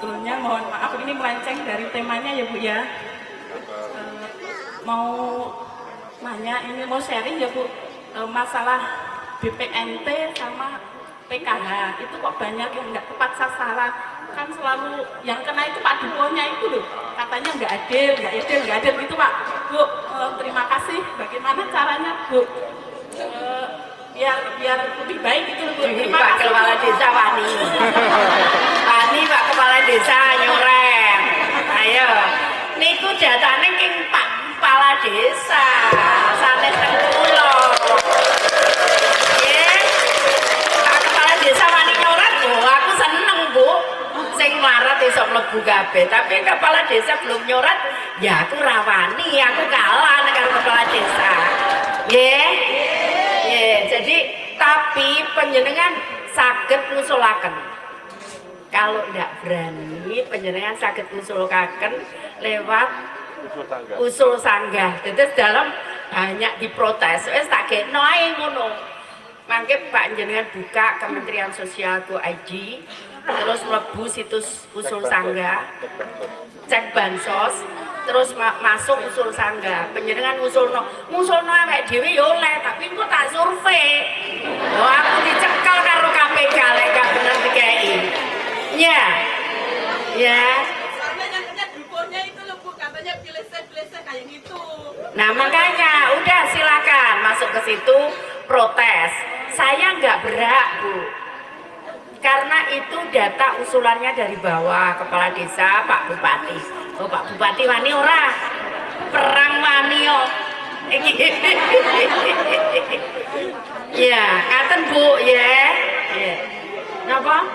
sebetulnya mohon maaf ini melenceng dari temanya ya Bu ya. Mau nanya ini mau sharing ya Bu, masalah BPNT sama PKH itu kok banyak yang nggak tepat sasaran, kan selalu yang kena itu Pak Dukonya itu loh, katanya nggak adil gitu Pak. Bu, terima kasih. Bagaimana caranya Bu? Biar lebih baik gitu Bu. Terima Pak kasih. Kepala Desa Wani. Wani Pak Kepala Desa nyoreng. Ayo, niku jatane king Pak Kepala Desa. Sanes teng kula. Pak Kepala Desa Wani nyoret lho, aku seneng Bu. Sing mlarat iso mlebu kabeh, tapi kepala desa belum nyoret, ya aku rawani, aku kalah karo kepala desa. Jadi tapi panjenengan saged ngusulaken. Kalau ndak berani panjenengan saged ngusulaken lewat usul sanggah. Terus dalam banyak diprotes, wis tak gekno ae ngono. Mangke panjenengan buka Kementerian Sosial ID, terus mlebu situs usul sanggah, cek bansos, terus masuk usul sanggah. Panjenengan ngusulno awake dhewe ya oleh, tapi engko tak survei. Oh, aku dicekel karo KPK lek gak bener dikei. Ya. Soalnya yang kena dukonya itu loh Bu, katanya pilih-pilih kayak gitu. Nah makanya udah silakan masuk ke situ protes. Saya nggak berak Bu, karena itu data usulannya dari bawah, kepala desa, Pak Bupati. Oh Pak Bupati wani ora, perang wani yo. Ya, ngaten Bu ya. Napa?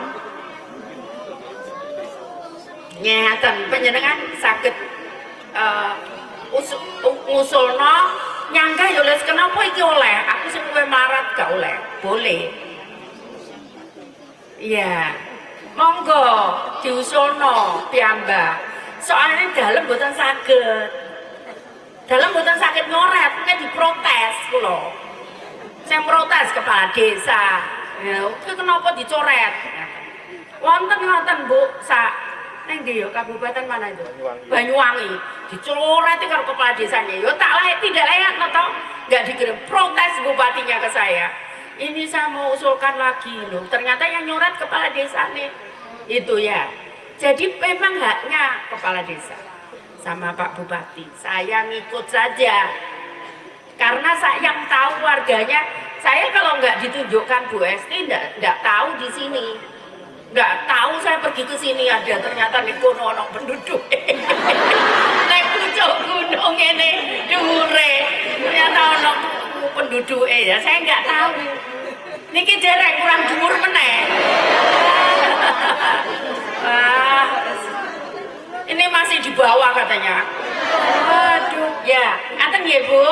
Ya ngaten, panjenengan saged ngusulno nyangga ya les kenapa iki oleh, aku sing kowe marat gak oleh. Boleh. Iya. Monggo diusulno piyambak. Soalnya dalem mboten saged. Dalem mboten saged nyoret, nek diprotes kula. Sing protes kepala desa. Ya, iki kenapa dicoret? Wonten Bu, ning ndi yo kabupaten mana itu? Banyuwangi. Dicoret karo kepala desanya. Yo tak layak tidak layak toh? Enggak dikirim protes bupatinya ke saya. Ini saya mau usulkan lagi loh. Ternyata yang nyoret kepala desa nih. Itu ya. Jadi memang haknya kepala desa sama Pak Bupati. Saya ngikut saja. Karena saya yang tahu warganya. Saya kalau nggak ditunjukkan Bu Esti nggak tahu di sini. Nggak tahu saya pergi ke sini ada ternyata di kono ono penduduk. Nek pucuk gunung ini dhuwure ternyata ono penduduk ya saya nggak tahu. Niki derek kurang dhuwur meneh. Ini masih di bawah katanya. Waduh, ya, ngaten nggih Bu.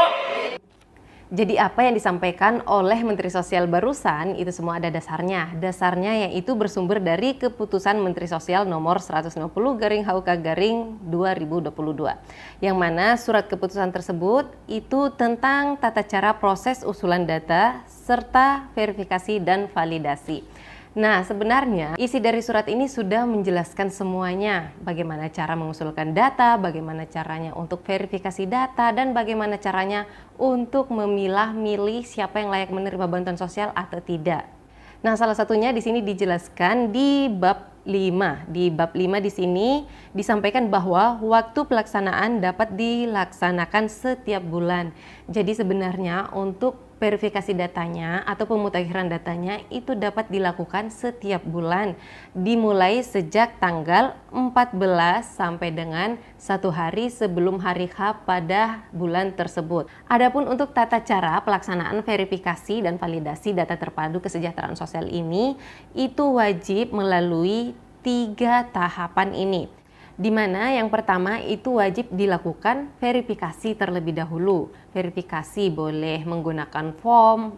Jadi apa yang disampaikan oleh Menteri Sosial barusan itu semua ada dasarnya. Dasarnya yaitu bersumber dari keputusan Menteri Sosial nomor 160/HUK/2022. Yang mana surat keputusan tersebut itu tentang tata cara proses usulan data serta verifikasi dan validasi. Nah, sebenarnya isi dari surat ini sudah menjelaskan semuanya, bagaimana cara mengusulkan data, bagaimana caranya untuk verifikasi data, dan bagaimana caranya untuk memilah-milih siapa yang layak menerima bantuan sosial atau tidak. Nah, salah satunya di sini dijelaskan di bab 5. Di bab 5 di sini disampaikan bahwa waktu pelaksanaan dapat dilaksanakan setiap bulan. Jadi sebenarnya untuk verifikasi datanya atau pemutakhiran datanya itu dapat dilakukan setiap bulan dimulai sejak tanggal 14 sampai dengan 1 hari sebelum hari H pada bulan tersebut. Adapun untuk tata cara pelaksanaan verifikasi dan validasi data terpadu kesejahteraan sosial ini itu wajib melalui 3 tahapan ini. di mana yang pertama itu wajib dilakukan verifikasi terlebih dahulu. Verifikasi boleh menggunakan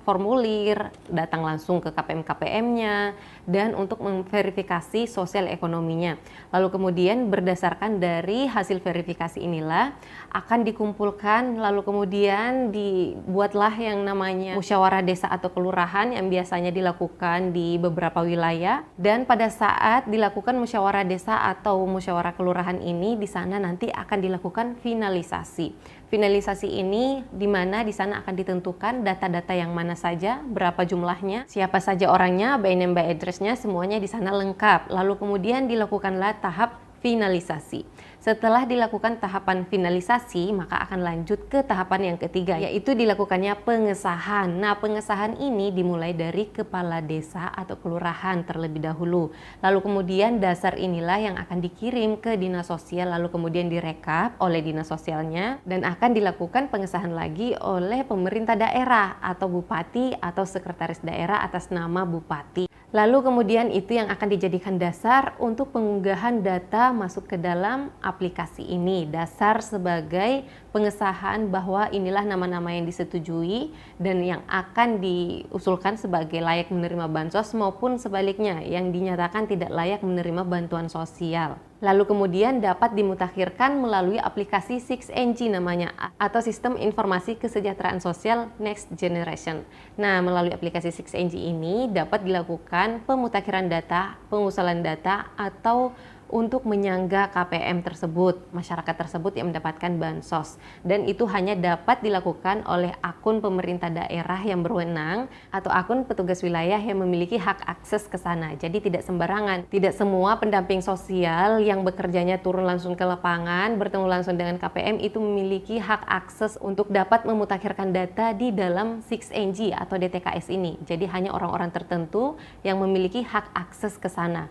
formulir, datang langsung ke KPM-KPM-nya, dan untuk memverifikasi sosial ekonominya. Lalu kemudian berdasarkan dari hasil verifikasi inilah akan dikumpulkan, lalu kemudian dibuatlah yang namanya musyawarah desa atau kelurahan yang biasanya dilakukan di beberapa wilayah. Dan pada saat dilakukan musyawarah desa atau musyawarah kelurahan ini, di sana nanti akan dilakukan finalisasi. Finalisasi ini di mana di sana akan ditentukan data-data yang mana saja, berapa jumlahnya, siapa saja orangnya, by name by address-nya, semuanya di sana lengkap. Lalu kemudian dilakukanlah tahap finalisasi. Setelah dilakukan tahapan finalisasi, maka akan lanjut ke tahapan yang ketiga, yaitu dilakukannya pengesahan. Nah, pengesahan ini dimulai dari kepala desa atau kelurahan terlebih dahulu. Lalu kemudian dasar inilah yang akan dikirim ke dinas sosial, lalu kemudian direkap oleh dinas sosialnya, dan akan dilakukan pengesahan lagi oleh pemerintah daerah atau bupati atau sekretaris daerah atas nama bupati. Lalu kemudian itu yang akan dijadikan dasar untuk pengunggahan data masuk ke dalam aplikasi ini. Dasar sebagai pengesahan bahwa inilah nama-nama yang disetujui dan yang akan diusulkan sebagai layak menerima bansos maupun sebaliknya yang dinyatakan tidak layak menerima bantuan sosial. Lalu kemudian dapat dimutakhirkan melalui aplikasi 6NG namanya, atau Sistem Informasi Kesejahteraan Sosial Next Generation. Nah, melalui aplikasi 6NG ini dapat dilakukan pemutakhiran data, pengusulan data, atau untuk menyangga KPM tersebut, masyarakat tersebut yang mendapatkan bansos. Dan itu hanya dapat dilakukan oleh akun pemerintah daerah yang berwenang atau akun petugas wilayah yang memiliki hak akses ke sana. Jadi tidak sembarangan, tidak semua pendamping sosial yang bekerjanya turun langsung ke lapangan, bertemu langsung dengan KPM itu memiliki hak akses untuk dapat memutakhirkan data di dalam 6NG atau DTKS ini. Jadi hanya orang-orang tertentu yang memiliki hak akses ke sana.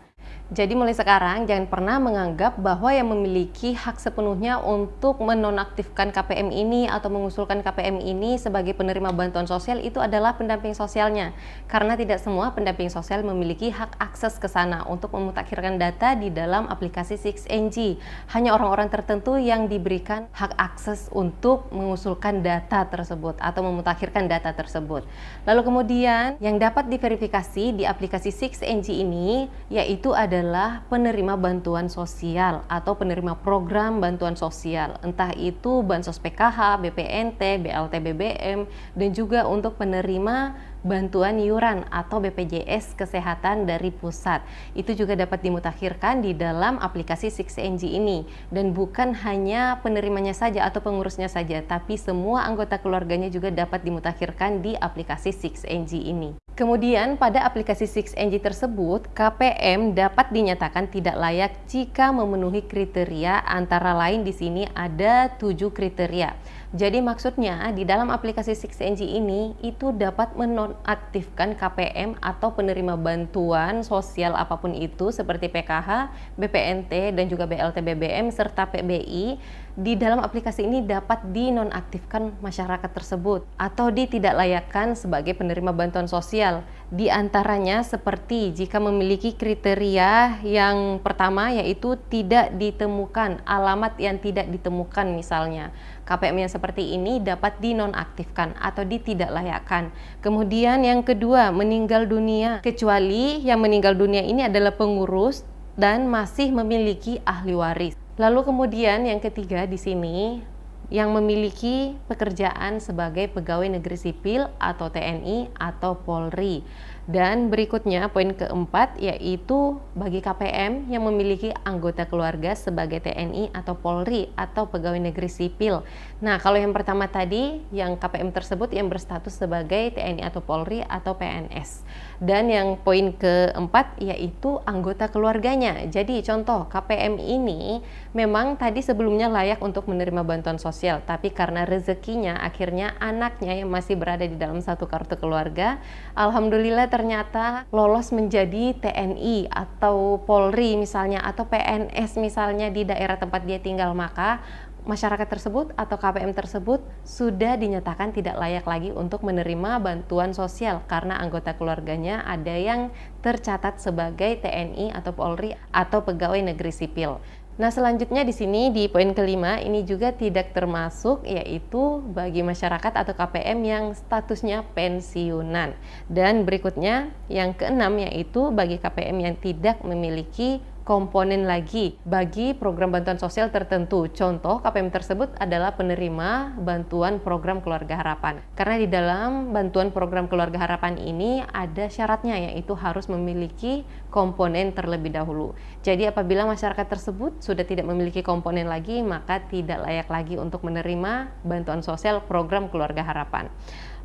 Jadi mulai sekarang jangan pernah menganggap bahwa yang memiliki hak sepenuhnya untuk menonaktifkan KPM ini atau mengusulkan KPM ini sebagai penerima bantuan sosial itu adalah pendamping sosialnya. Karena tidak semua pendamping sosial memiliki hak akses ke sana untuk memutakhirkan data di dalam aplikasi 6NG. Hanya orang-orang tertentu yang diberikan hak akses untuk mengusulkan data tersebut atau memutakhirkan data tersebut. Lalu kemudian yang dapat diverifikasi di aplikasi 6NG ini yaitu adalah penerima bantuan sosial atau penerima program bantuan sosial, entah itu bansos PKH, BPNT, BLT BBM, dan juga untuk penerima bantuan iuran atau BPJS Kesehatan dari pusat. Itu juga dapat dimutakhirkan di dalam aplikasi 6NG ini, dan bukan hanya penerimanya saja atau pengurusnya saja, tapi semua anggota keluarganya juga dapat dimutakhirkan di aplikasi 6NG ini. Kemudian pada aplikasi 6NG tersebut, KPM dapat dinyatakan tidak layak jika memenuhi kriteria, antara lain di sini ada 7 kriteria. Jadi maksudnya di dalam aplikasi 6NG ini itu dapat menonaktifkan KPM atau penerima bantuan sosial apapun itu seperti PKH, BPNT, dan juga BLT BBM serta PBI. Di dalam aplikasi ini dapat dinonaktifkan masyarakat tersebut atau ditidaklayakkan sebagai penerima bantuan sosial. Di antaranya seperti jika memiliki kriteria yang pertama yaitu tidak ditemukan, alamat yang tidak ditemukan misalnya. KPM yang seperti ini dapat dinonaktifkan atau ditidaklayakkan. Kemudian yang kedua, meninggal dunia, kecuali yang meninggal dunia ini adalah pengurus dan masih memiliki ahli waris. Lalu kemudian yang ketiga di sini yang memiliki pekerjaan sebagai pegawai negeri sipil atau TNI atau Polri. Dan berikutnya poin keempat yaitu bagi KPM yang memiliki anggota keluarga sebagai TNI atau Polri atau pegawai negeri sipil. Nah, kalau yang pertama tadi yang KPM tersebut yang berstatus sebagai TNI atau Polri atau PNS. Dan yang poin keempat yaitu anggota keluarganya. Jadi contoh KPM ini memang tadi sebelumnya layak untuk menerima bantuan sosial, tapi karena rezekinya akhirnya anaknya yang masih berada di dalam satu kartu keluarga, alhamdulillah ternyata lolos menjadi TNI atau Polri misalnya atau PNS misalnya di daerah tempat dia tinggal, maka masyarakat tersebut atau KPM tersebut sudah dinyatakan tidak layak lagi untuk menerima bantuan sosial karena anggota keluarganya ada yang tercatat sebagai TNI atau Polri atau pegawai negeri sipil. Nah, selanjutnya di sini di poin kelima ini juga tidak termasuk, yaitu bagi masyarakat atau KPM yang statusnya pensiunan. Dan berikutnya yang keenam yaitu bagi KPM yang tidak memiliki komponen lagi bagi program bantuan sosial tertentu. Contoh KPM tersebut adalah penerima bantuan program Keluarga Harapan. Karena di dalam bantuan program Keluarga Harapan ini ada syaratnya, yaitu harus memiliki komponen terlebih dahulu. Jadi apabila masyarakat tersebut sudah tidak memiliki komponen lagi, maka tidak layak lagi untuk menerima bantuan sosial program Keluarga Harapan.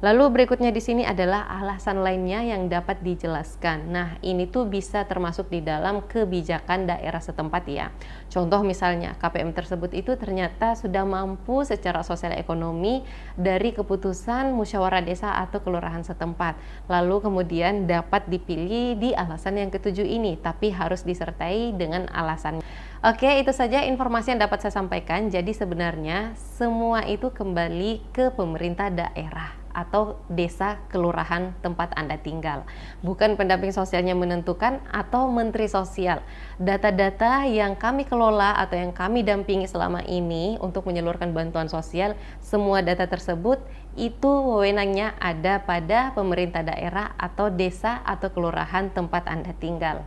Lalu berikutnya di sini adalah alasan lainnya yang dapat dijelaskan. Nah, ini tuh bisa termasuk di dalam kebijakan daerah setempat ya. Contoh misalnya KPM tersebut itu ternyata sudah mampu secara sosial ekonomi dari keputusan musyawarah desa atau kelurahan setempat. Lalu kemudian dapat dipilih di alasan yang ketujuh ini, tapi harus disertai dengan alasan. Oke, itu saja informasi yang dapat saya sampaikan. Jadi sebenarnya semua itu kembali ke pemerintah daerah atau desa kelurahan tempat Anda tinggal. Bukan pendamping sosialnya menentukan atau menteri sosial. Data-data yang kami kelola atau yang kami dampingi selama ini untuk menyalurkan bantuan sosial, semua data tersebut itu wewenangnya ada pada pemerintah daerah atau desa atau kelurahan tempat Anda tinggal.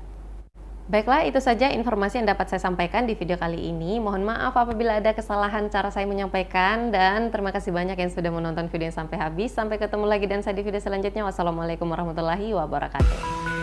Baiklah, itu saja informasi yang dapat saya sampaikan di video kali ini. Mohon maaf apabila ada kesalahan cara saya menyampaikan, dan terima kasih banyak yang sudah menonton video sampai habis. Sampai ketemu lagi dan saya di video selanjutnya. Wassalamualaikum warahmatullahi wabarakatuh.